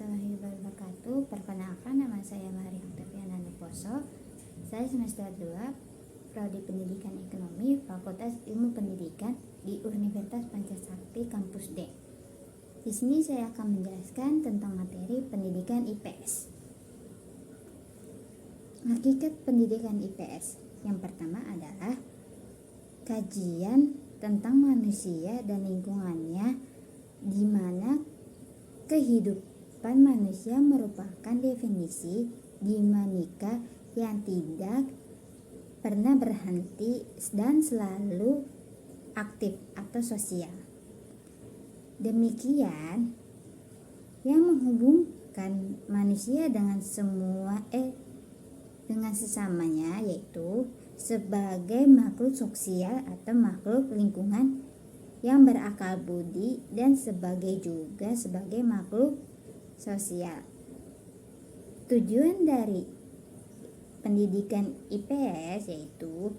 warahmatullahi wabarakatuh. Perkenalkan, nama saya Maria Oktaviana Nuposo. Saya semester 2, Prodi Pendidikan Ekonomi, Fakultas Ilmu Pendidikan di Universitas Pancasakti Kampus D. Di sini saya akan menjelaskan tentang materi pendidikan IPS. Hakikat pendidikan IPS. Yang pertama adalah kajian tentang manusia dan lingkungannya, di mana kehidupan manusia merupakan definisi dinamika yang tidak pernah berhenti dan selalu aktif atau sosial. Demikian yang menghubungkan manusia dengan dengan sesamanya, yaitu sebagai makhluk sosial atau makhluk lingkungan yang berakal budi, dan sebagai makhluk sosial. Tujuan dari pendidikan IPS yaitu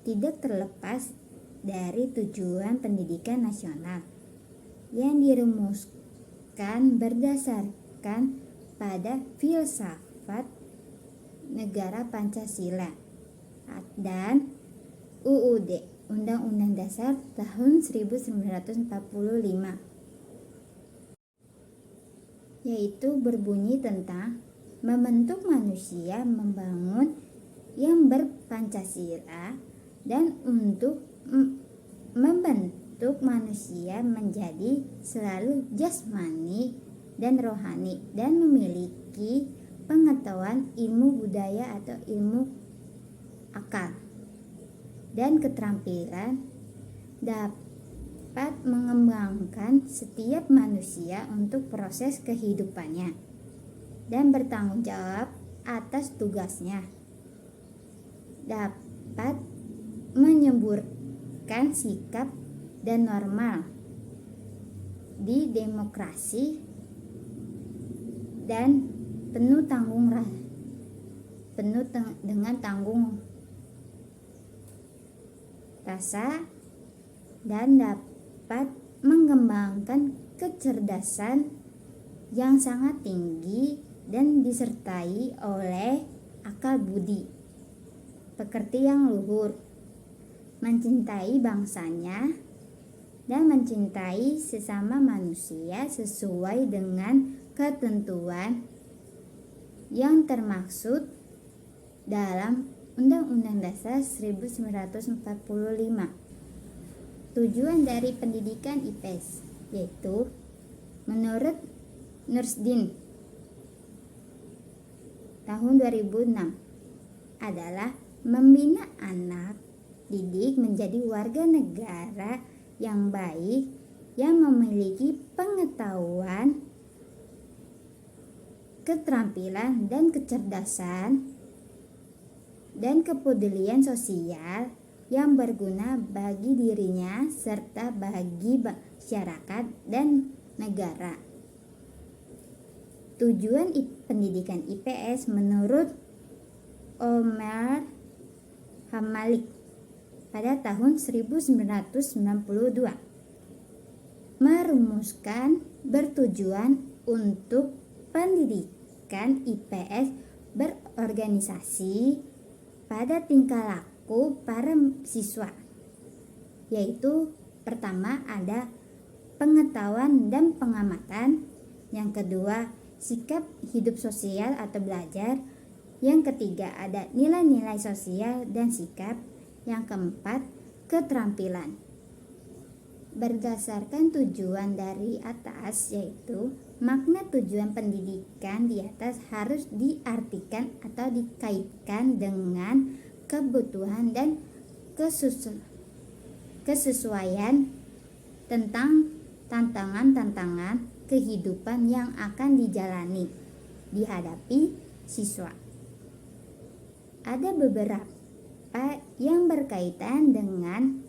tidak terlepas dari tujuan pendidikan nasional yang dirumuskan berdasarkan pada filsafat negara Pancasila dan UUD, Undang-Undang Dasar tahun 1945, yaitu berbunyi tentang membentuk manusia membangun yang berpancasila dan untuk membentuk manusia menjadi selalu jasmani dan rohani dan memiliki pengetahuan ilmu budaya atau ilmu akal dan keterampilan dapat mengembangkan setiap manusia untuk proses kehidupannya dan bertanggung jawab atas tugasnya, dapat menyuburkan sikap dan normal di demokrasi dan dengan tanggung rasa, dan dapat mengembangkan kecerdasan yang sangat tinggi dan disertai oleh akal budi, pekerti yang luhur, mencintai bangsanya, dan mencintai sesama manusia sesuai dengan ketentuan yang termaksud dalam Undang-Undang Dasar 1945. Tujuan dari pendidikan IPS yaitu menurut Nursdin tahun 2006 adalah membina anak didik menjadi warga negara yang baik, yang memiliki pengetahuan, keterampilan dan kecerdasan dan kepedulian sosial yang berguna bagi dirinya serta bagi masyarakat dan negara. Tujuan pendidikan IPS menurut Omar Hamalik pada tahun 1992 merumuskan bertujuan untuk pendidikan IPS berorganisasi pada tingkah laku para siswa, yaitu pertama ada pengetahuan dan pengamatan, yang kedua sikap hidup sosial atau belajar, yang ketiga ada nilai-nilai sosial dan sikap, yang keempat keterampilan. Berdasarkan tujuan dari atas, yaitu makna tujuan pendidikan di atas harus diartikan atau dikaitkan dengan kebutuhan dan kesesuaian tentang tantangan-tantangan kehidupan yang akan dihadapi siswa. Ada beberapa yang berkaitan dengan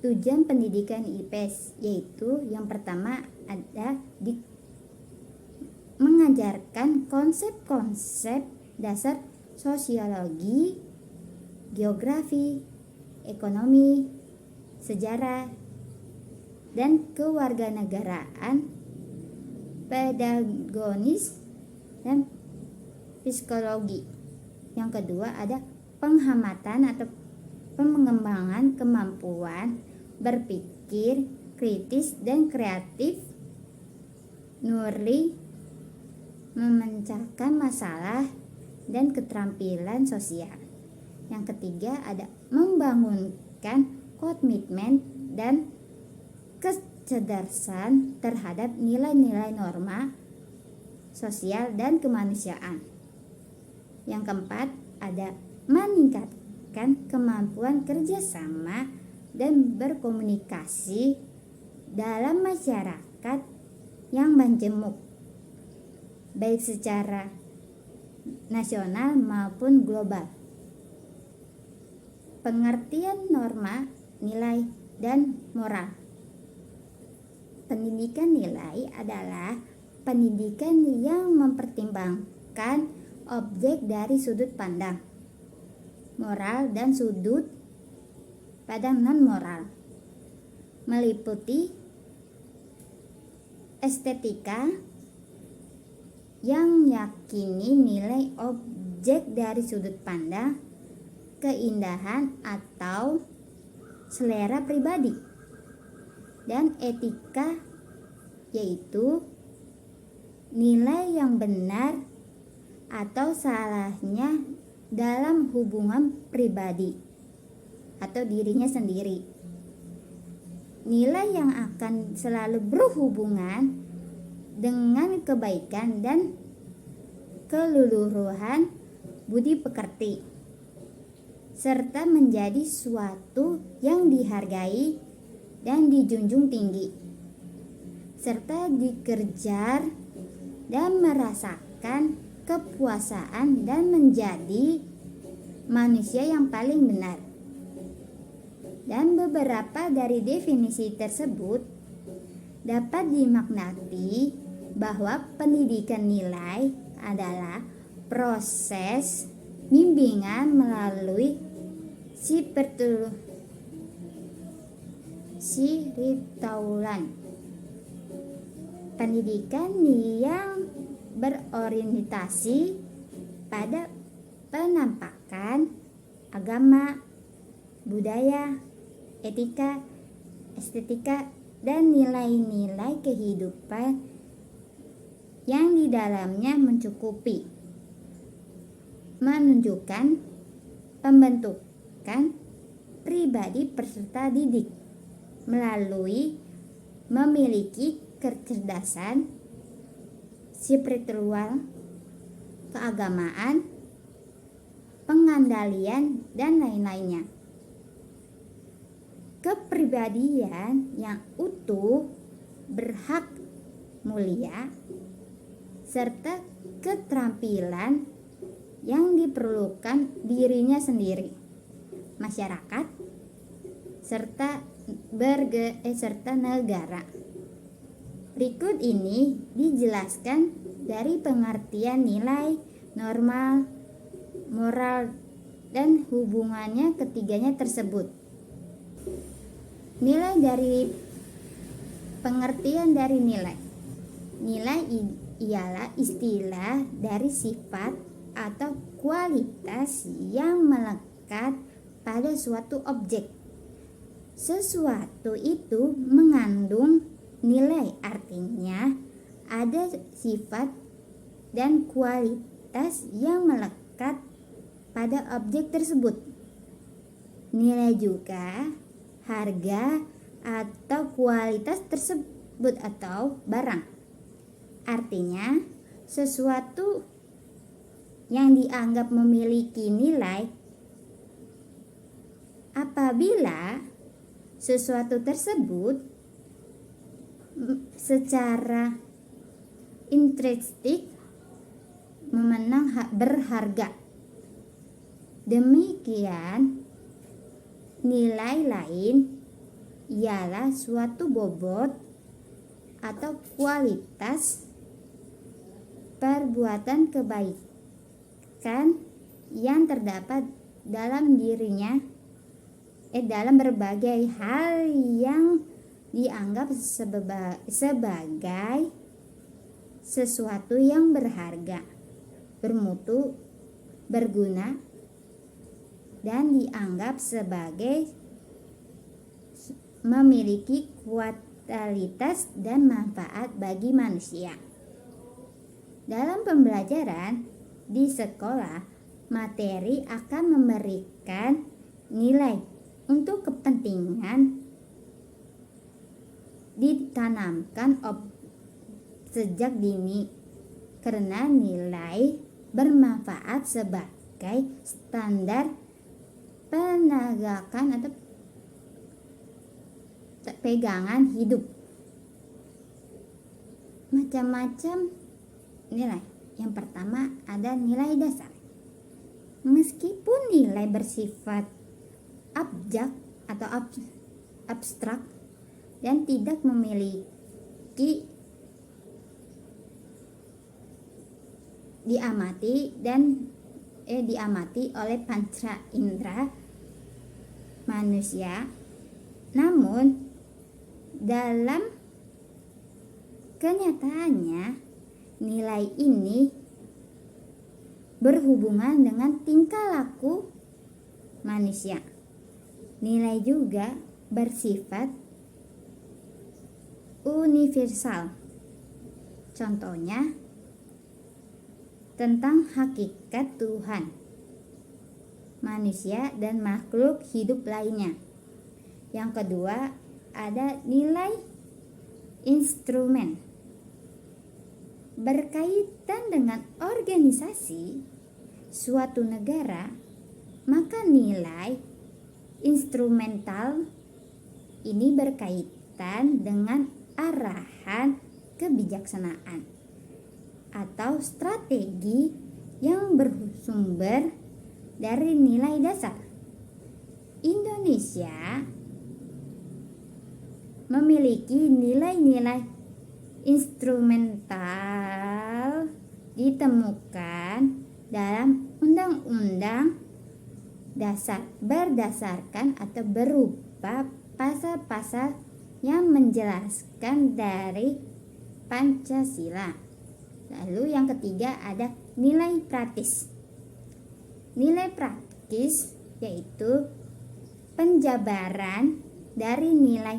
tujuan pendidikan IPS, yaitu yang pertama ada mengajarkan konsep-konsep dasar sosiologi, geografi, ekonomi, sejarah, dan kewarganegaraan, pedagogis, dan psikologi. Yang kedua ada pengamatan atau pengembangan kemampuan berpikir kritis dan kreatif, Nurli memecahkan masalah dan keterampilan sosial. Yang ketiga ada membangunkan komitmen dan kecerdasan terhadap nilai-nilai norma sosial dan kemanusiaan. Yang keempat ada meningkatkan kemampuan kerjasama dan berkomunikasi dalam masyarakat yang majemuk, baik secara nasional maupun global. Pengertian norma, nilai, dan moral. Pendidikan nilai adalah pendidikan yang mempertimbangkan objek dari sudut pandang moral dan sudut pandang non-moral, meliputi estetika yang yakini nilai objek dari sudut pandang keindahan atau selera pribadi, dan etika yaitu nilai yang benar atau salahnya dalam hubungan pribadi atau dirinya sendiri. Nilai yang akan selalu berhubungan dengan kebaikan dan keluluhan budi pekerti, serta menjadi suatu yang dihargai dan dijunjung tinggi, serta dikejar dan merasakan kepuasan dan menjadi manusia yang paling benar. Dan beberapa dari definisi tersebut dapat dimaknai bahwa pendidikan nilai adalah proses bimbingan melalui spiritualan, pendidikan yang berorientasi pada penampakan agama, budaya, etika, estetika, dan nilai-nilai kehidupan yang di dalamnya mencukupi, menunjukkan pembentukan pribadi peserta didik melalui memiliki kecerdasan spiritual, keagamaan, pengandalian, dan lain-lainnya. Kepribadian yang utuh, berhak mulia, serta keterampilan yang diperlukan dirinya sendiri, masyarakat, serta negara. Berikut ini dijelaskan dari pengertian nilai, normal, moral, dan hubungannya ketiganya tersebut. Nilai dari pengertian dari nilai. Nilai ialah istilah dari sifat atau kualitas yang melekat pada suatu objek. Sesuatu itu mengandung nilai, artinya ada sifat dan kualitas yang melekat pada objek tersebut. Nilai juga harga atau kualitas tersebut atau barang. Artinya sesuatu yang dianggap memiliki nilai apabila sesuatu tersebut secara intrinsik berharga. Demikian, nilai lain ialah suatu bobot atau kualitas perbuatan kebaikan yang terdapat dalam dirinya dalam berbagai hal yang dianggap sebagai sesuatu yang berharga. bermutu, berguna, dan dianggap sebagai memiliki kualitas dan manfaat bagi manusia. Dalam pembelajaran di sekolah, materi akan memberikan nilai untuk kepentingan ditanamkan sejak dini, karena nilai bermanfaat sebagai standar penegakan atau pegangan hidup. Macam-macam nilai. Yang pertama ada nilai dasar. Meskipun nilai bersifat abjak atau abstrak dan tidak memiliki diamati oleh panca indera manusia, namun dalam kenyataannya nilai ini berhubungan dengan tingkah laku manusia. Nilai juga bersifat universal. Contohnya tentang hakikat Tuhan, manusia, dan makhluk hidup lainnya. Yang kedua ada nilai instrumen. Berkaitan dengan organisasi suatu negara, maka nilai instrumental ini berkaitan dengan arahan kebijaksanaan atau strategi yang bersumber dari nilai dasar. Indonesia memiliki nilai-nilai instrumental ditemukan dalam Undang-Undang Dasar berdasarkan atau berupa pasal-pasal yang menjelaskan dari Pancasila. Lalu yang ketiga ada nilai praktis. Nilai praktis yaitu penjabaran dari nilai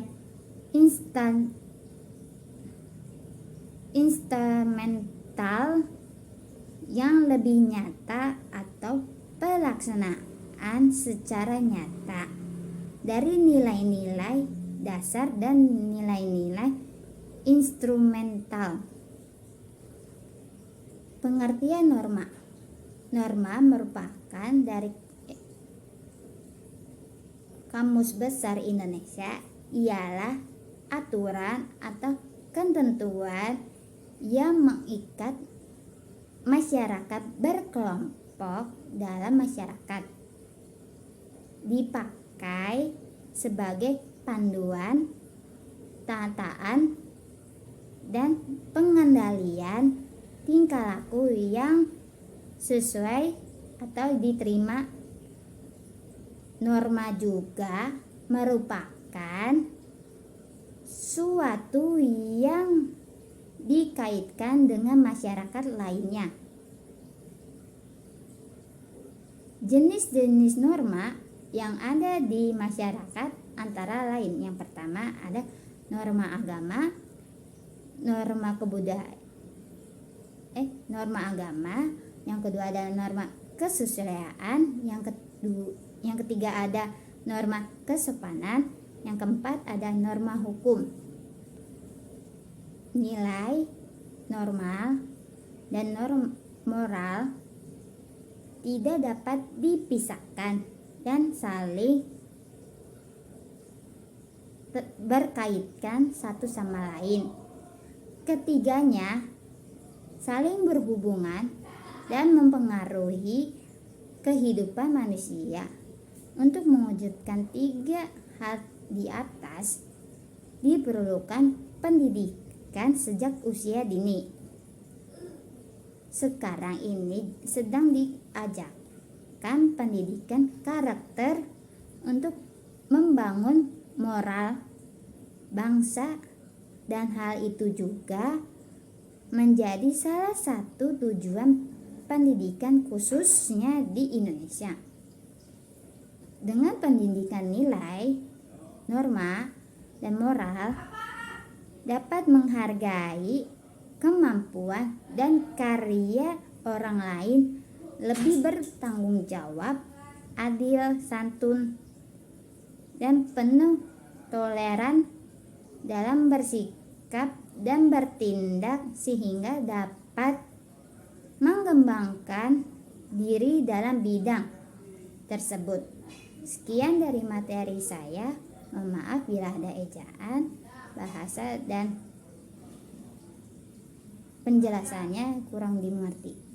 instrumental yang lebih nyata atau pelaksanaan secara nyata dari nilai-nilai dasar dan nilai-nilai instrumental. Pengertian norma. Norma merupakan dari Kamus Besar Indonesia ialah aturan atau ketentuan yang mengikat masyarakat berkelompok dalam masyarakat, dipakai sebagai panduan, tataan, dan pengendalian tingkah laku yang sesuai atau diterima. Norma juga merupakan suatu yang dikaitkan dengan masyarakat lainnya. Jenis-jenis norma yang ada di masyarakat antara lain, yang pertama ada norma agama, norma agama, yang kedua ada norma kesusilaan, yang ketiga ada norma kesopanan, yang keempat ada norma hukum. Nilai normal dan moral tidak dapat dipisahkan dan saling berkaitan satu sama lain. Ketiganya saling berhubungan dan mempengaruhi kehidupan manusia. Untuk mewujudkan tiga hal di atas diperlukan pendidikan sejak usia dini. Sekarang ini sedang diajarkan pendidikan karakter untuk membangun moral bangsa, dan hal itu juga menjadi salah satu tujuan pendidikan khususnya di Indonesia. Dengan pendidikan nilai, norma, dan moral dapat menghargai kemampuan dan karya orang lain, lebih bertanggung jawab, adil, santun, dan penuh toleran dalam bersikap dan bertindak sehingga dapat mengembangkan diri dalam bidang tersebut. Sekian dari materi saya. Mohon maaf bila ada ejaan, bahasa, dan penjelasannya kurang dimengerti.